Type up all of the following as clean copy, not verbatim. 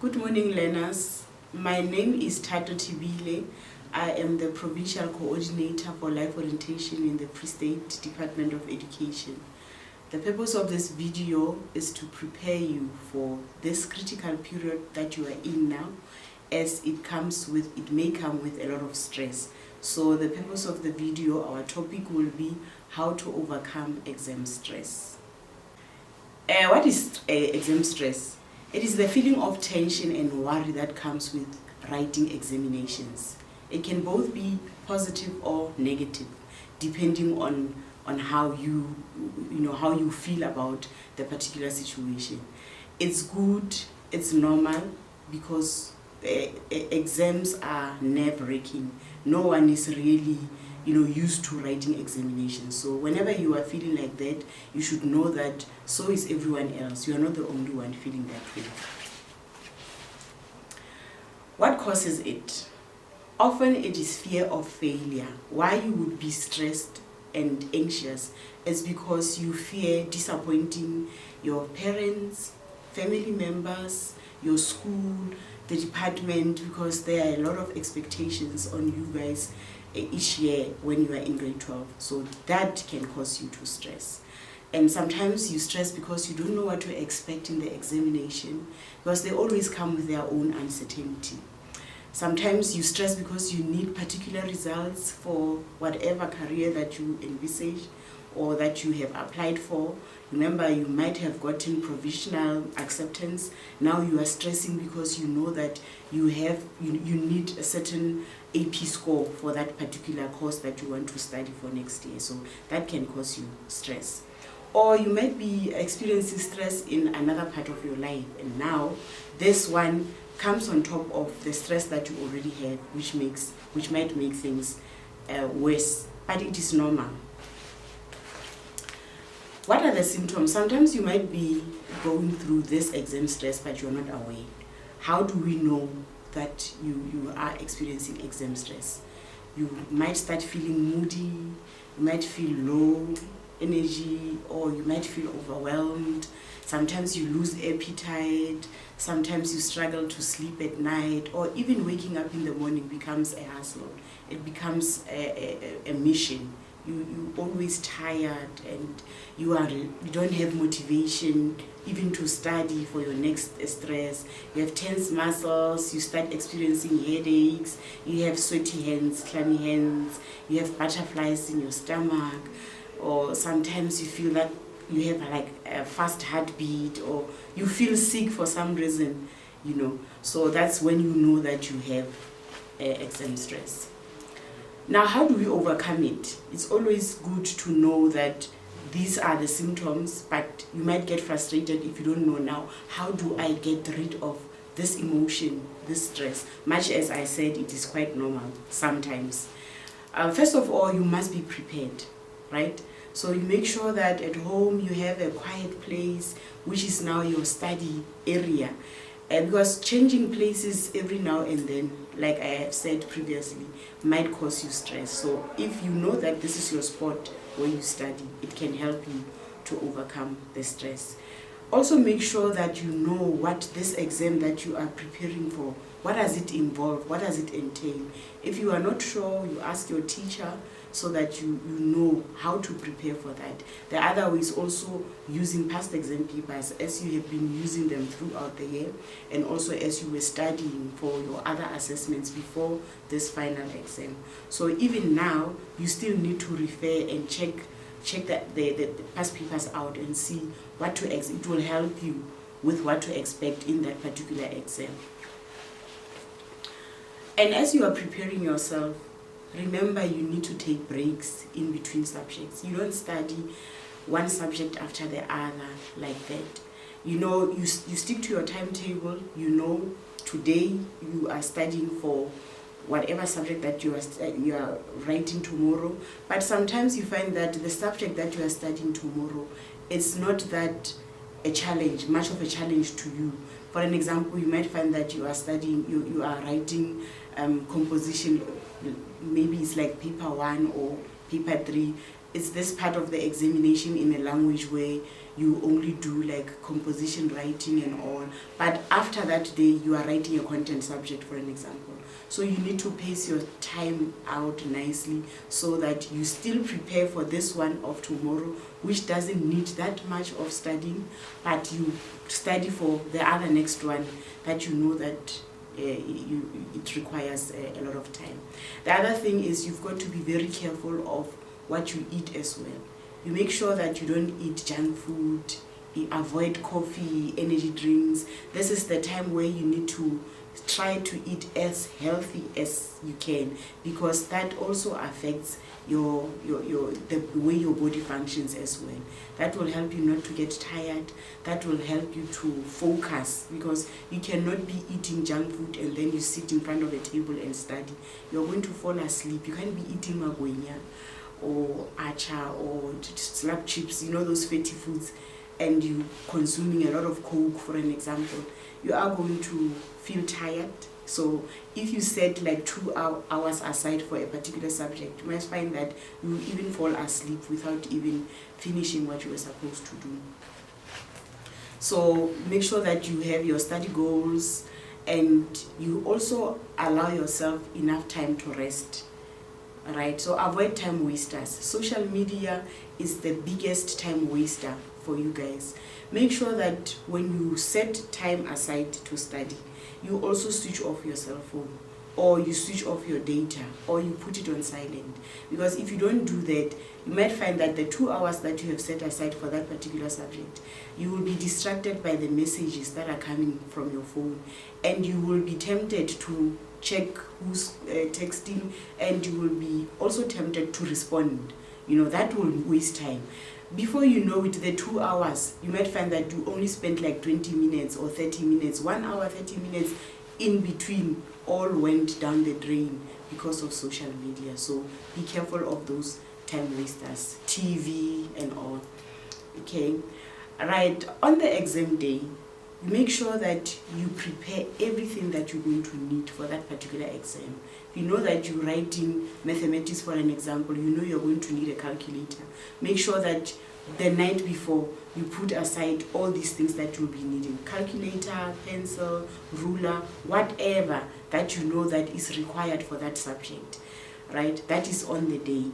Good morning, learners. My name is Tato Tibile. I am the Provincial Coordinator for Life Orientation in the Free State Department of Education. The purpose of this video is to prepare you for this critical period that you are in now, as it may come with a lot of stress. So the purpose of the video, our topic will be how to overcome exam stress. What is exam stress? It is the feeling of tension and worry that comes with writing examinations. It can both be positive or negative, depending on how you feel about the particular situation. It's good, it's normal, because exams are nerve-wracking. No one is really used to writing examinations. So whenever you are feeling like that, you should know that so is everyone else. You are not the only one feeling that way. What causes it? Often it is fear of failure. Why you would be stressed and anxious is because you fear disappointing your parents, family members, your school, the department, because there are a lot of expectations on you guys each year when you are in grade 12. So that can cause you to stress. And sometimes you stress because you don't know what to expect in the examination, because they always come with their own uncertainty. Sometimes you stress because you need particular results for whatever career that you envisage or that you have applied for. Remember, you might have gotten provisional acceptance. Now you are stressing because you know that you need a certain AP score for that particular course that you want to study for next year. So that can cause you stress. Or you might be experiencing stress in another part of your life, and now this one comes on top of the stress that you already have, which might make things worse, but it is normal. What are the symptoms? Sometimes you might be going through this exam stress, but you're not aware. How do we know that you are experiencing exam stress? You might start feeling moody, you might feel low energy, or you might feel overwhelmed. Sometimes you lose appetite, sometimes you struggle to sleep at night, or even waking up in the morning becomes a hassle. It becomes a mission. You always tired, and you don't have motivation even to study for your next stress. You have tense muscles, you start experiencing headaches, you have sweaty hands, clammy hands, you have butterflies in your stomach, or sometimes you feel that you have like a fast heartbeat, or you feel sick for some reason, So that's when you know that you have exam stress. Now, how do we overcome it? It's always good to know that these are the symptoms, but you might get frustrated if you don't know now, how do I get rid of this emotion, this stress? Much as I said, it is quite normal sometimes. First of all, you must be prepared, right? So you make sure that at home you have a quiet place, which is now your study area. Because changing places every now and then, like I have said previously, might cause you stress. So if you know that this is your spot where you study, it can help you to overcome the stress. Also make sure that you know what this exam that you are preparing for, what does it involve, what does it entail. If you are not sure, you ask your teacher so that you know how to prepare for that. The other way is also using past exam papers as you have been using them throughout the year, and also as you were studying for your other assessments before this final exam. So even now, you still need to refer and check the past papers out and see what to expect. It will help you with what to expect in that particular exam. And as you are preparing yourself, remember you need to take breaks in between subjects. You don't study one subject after the other like that. You stick to your timetable. Today you are studying for whatever subject that you are writing tomorrow. But sometimes you find that the subject that you are studying tomorrow, it's not that much of a challenge to you. For an example, you might find that you are studying, you are writing composition, maybe it's like paper 1 or paper 3, it's this part of the examination in a language where you only do like composition writing and all, but after that day you are writing a content subject, for an example. So you need to pace your time out nicely so that you still prepare for this one of tomorrow, which doesn't need that much of studying, but you study for the other next one that you know that it requires a lot of time. The other thing is you've got to be very careful of what you eat as well. You make sure that you don't eat junk food, you avoid coffee, energy drinks. This is the time where you need to try to eat as healthy as you can, because that also affects the way your body functions as well. That will help you not to get tired. That will help you to focus, because you cannot be eating junk food and then you sit in front of a table and study. You're going to fall asleep. You can't be eating magwenya or acha or slab chips, you know, those fatty foods, and you consuming a lot of Coke, for an example. You are going to feel tired. So if you set like 2 hours aside for a particular subject, you might find that you will even fall asleep without even finishing what you were supposed to do. So make sure that you have your study goals, and you also allow yourself enough time to rest. Right, so avoid time wasters. Social media is the biggest time waster for you guys. Make sure that when you set time aside to study, you also switch off your cell phone, or you switch off your data, or you put it on silent. Because if you don't do that, you might find that the 2 hours that you have set aside for that particular subject, you will be distracted by the messages that are coming from your phone, and you will be tempted to check who's texting, and you will be also tempted to respond. You know, that will waste time. Before you know it, the 2 hours, you might find that you only spent like 20 minutes or 30 minutes, 1 hour, 30 minutes in between, all went down the drain because of social media. So be careful of those time wasters, TV and all. Okay, right, on the exam day, make sure that you prepare everything that you're going to need for that particular exam. You know that you're writing mathematics, for an example, you know you're going to need a calculator. Make sure that the night before you put aside all these things that you'll be needing. Calculator, pencil, ruler, whatever that you know that is required for that subject, right? That is on the day.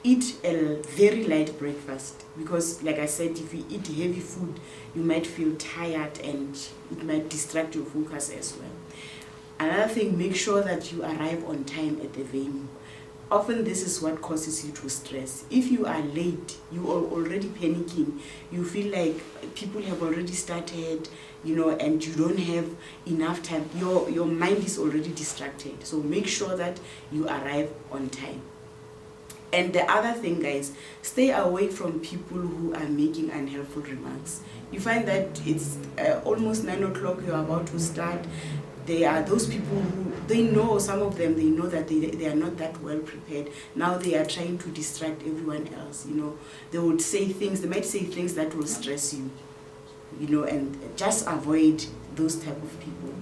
Eat a very light breakfast, because like I said, if you eat heavy food, you might feel tired and it might distract your focus as well. Another thing, make sure that you arrive on time at the venue. Often this is what causes you to stress. If you are late, you are already panicking, you feel like people have already started, you know, and you don't have enough time. Your mind is already distracted. So make sure that you arrive on time. And the other thing, guys, stay away from people who are making unhelpful remarks. You find that it's almost 9 o'clock, you're about to start. There are those people who, they know, some of them, they know that they are not that well prepared. Now they are trying to distract everyone else, you know. They would say things, they might say things that will stress you, you know, and just avoid those type of people.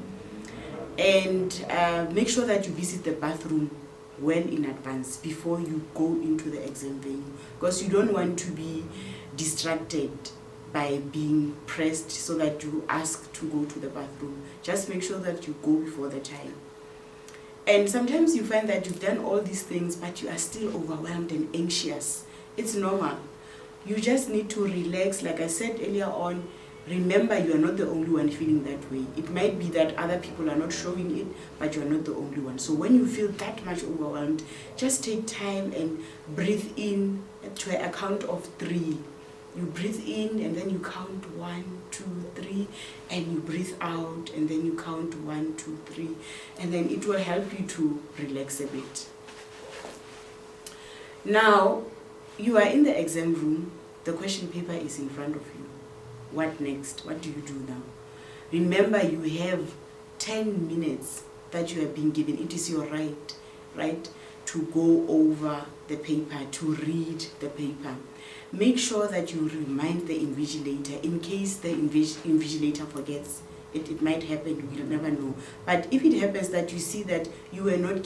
And make sure that you visit the bathroom well in advance before you go into the exam venue, because you don't want to be distracted by being pressed so that you ask to go to the bathroom. Just make sure that you go before the time. And sometimes you find that you've done all these things, but you are still overwhelmed and anxious. It's normal. You just need to relax. Like I said earlier on, remember, you are not the only one feeling that way. It might be that other people are not showing it, but you are not the only one. So when you feel that much overwhelmed, just take time and breathe in to a count of 3. You breathe in and then you count 1, 2, 3, and you breathe out and then you count 1, 2, 3, and then it will help you to relax a bit. Now, you are in the exam room, the question paper is in front of you. What next? What do you do now? Remember, you have 10 minutes that you have been given. It is your right, to go over the paper, to read the paper. Make sure that you remind the invigilator in case the invigilator forgets. It might happen, you'll never know. But if it happens that you see that you are not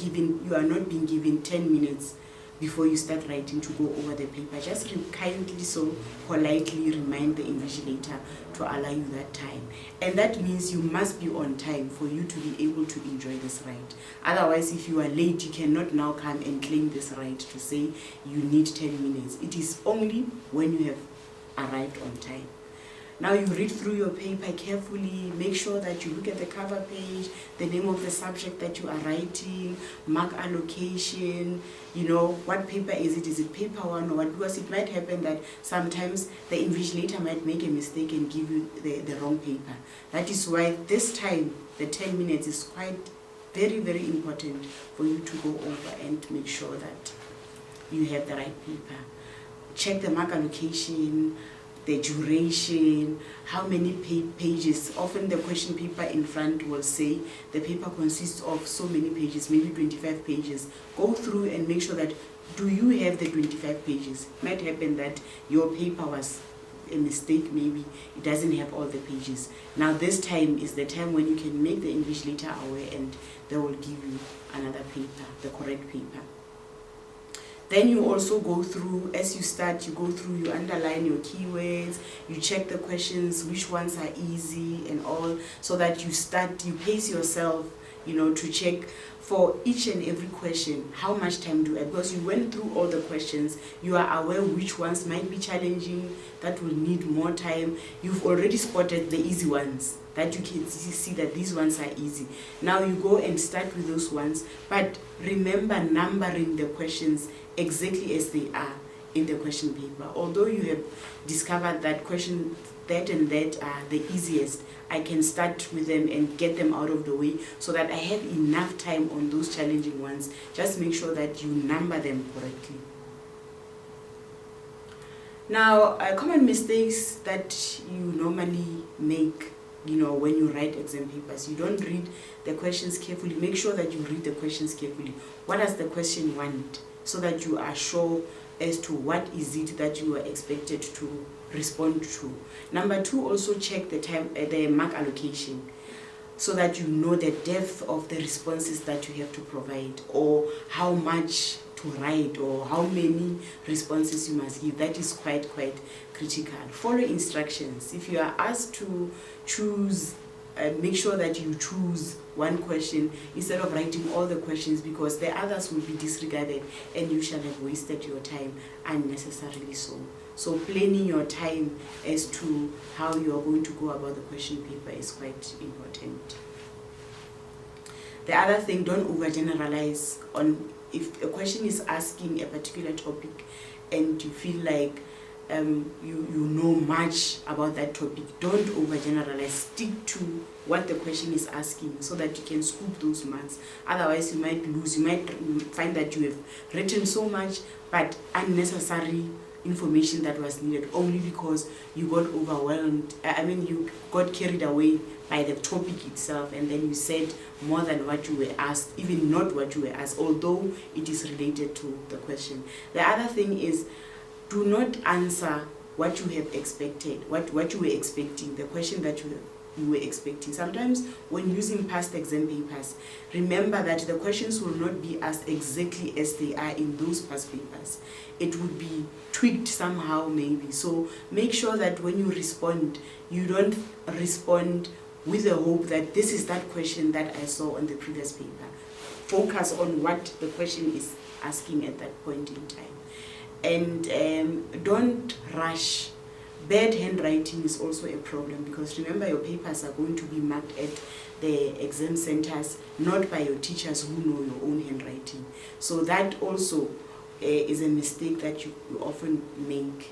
being given 10 minutes, before you start writing to go over the paper. Just kindly, so politely remind the invigilator to allow you that time. And that means you must be on time for you to be able to enjoy this ride. Otherwise, if you are late, you cannot now come and claim this right to say you need 10 minutes. It is only when you have arrived on time. Now you read through your paper carefully, make sure that you look at the cover page, the name of the subject that you are writing, mark allocation, what paper is it paper 1 or what, because it might happen that sometimes the invigilator might make a mistake and give you the wrong paper. That is why this time, the 10 minutes is quite very, very important for you to go over and make sure that you have the right paper. Check the mark allocation, the duration, how many pages. Often the question paper in front will say the paper consists of so many pages, maybe 25 pages. Go through and make sure that do you have the 25 pages. It might happen that your paper was a mistake, maybe it doesn't have all the pages. Now this time is the time when you can make the invigilator aware and they will give you another paper, the correct paper. Then you also go through, as you start, you go through, you underline your keywords, you check the questions, which ones are easy and all, so that you pace yourself, to check for each and every question, how much time do I, because you went through all the questions, you are aware which ones might be challenging, that will need more time. You've already spotted the easy ones, that you can see that these ones are easy. Now you go and start with those ones, but remember numbering the questions exactly as they are in the question paper. Although you have discovered that question that and that are the easiest, I can start with them and get them out of the way so that I have enough time on those challenging ones. Just make sure that you number them correctly. Now, common mistakes that you normally make, when you write exam papers, you don't read the questions carefully. Make sure that you read the questions carefully. What does the question want? So that you are sure as to what is it that you are expected to respond to. Number 2, also check the mark allocation, so that you know the depth of the responses that you have to provide, or how much to write, or how many responses you must give. That is quite critical. Follow instructions. If you are asked to choose, make sure that you choose one question instead of writing all the questions, because the others will be disregarded and you shall have wasted your time unnecessarily so. So planning your time as to how you are going to go about the question paper is quite important. The other thing, don't overgeneralize on, if a question is asking a particular topic and you feel like you know much about that topic, don't overgeneralize. Stick to what the question is asking so that you can scoop those marks. Otherwise you might lose. You might find that you have written so much but unnecessary information that was needed only because you got overwhelmed. You got carried away by the topic itself, and then you said more than what you were asked, even not what you were asked, although it is related to the question. The other thing is, do not answer what you have expected, what you were expecting, the question that you were expecting. Sometimes when using past exam papers, remember that the questions will not be asked exactly as they are in those past papers. It would be tweaked somehow maybe. So make sure that when you respond, you don't respond with the hope that this is that question that I saw on the previous paper. Focus on what the question is asking at that point in time. And don't rush. Bad handwriting is also a problem, because remember, your papers are going to be marked at the exam centers, not by your teachers who know your own handwriting. So that also is a mistake that you often make.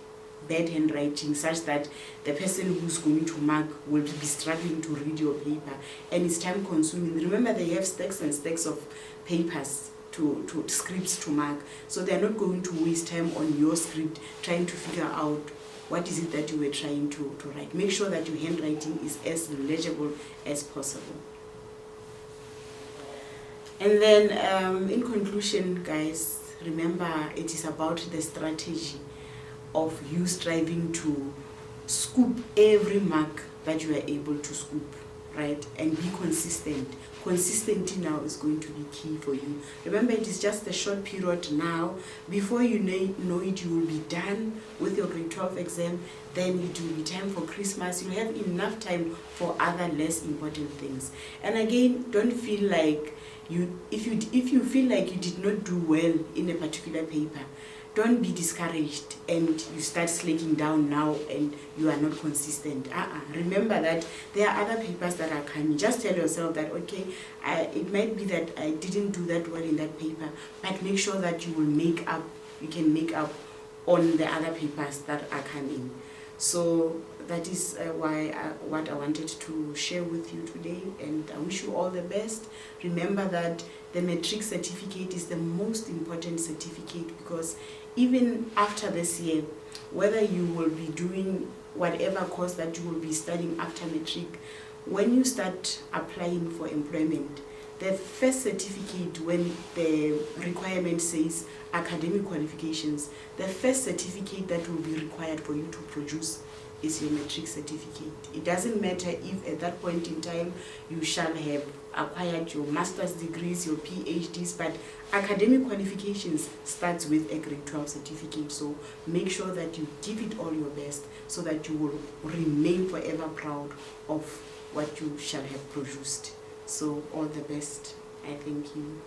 Bad handwriting, such that the person who's going to mark will be struggling to read your paper, and it's time consuming. Remember, they have stacks and stacks of papers to scripts to mark, so they're not going to waste time on your script trying to figure out what is it that you were trying to write. Make sure that your handwriting is as legible as possible. And then in conclusion, guys, remember, it is about the strategy of you striving to scoop every mark that you are able to scoop, right? And be consistent. Consistency now is going to be key for you. Remember, it is just a short period now. Before you know it, you will be done with your grade 12 exam. Then it will be time for Christmas. You have enough time for other less important things. And again, don't feel like if you feel like you did not do well in a particular paper, don't be discouraged and you start slacking down now and you are not consistent. Remember that there are other papers that are coming. Just tell yourself that, okay, it might be that I didn't do that well in that paper, but make sure that you can make up on the other papers that are coming. So that is what I wanted to share with you today, and I wish you all the best. Remember that the matric certificate is the most important certificate, because even after this year, whether you will be doing whatever course that you will be studying after matric, when you start applying for employment, the first certificate, when the requirement says academic qualifications, the first certificate that will be required for you to produce is your matric certificate. It doesn't matter if at that point in time you shall have acquired your master's degrees, your PhDs, but academic qualifications starts with a grade 12 certificate. So make sure that you give it all your best so that you will remain forever proud of what you shall have produced. So all the best. I thank you.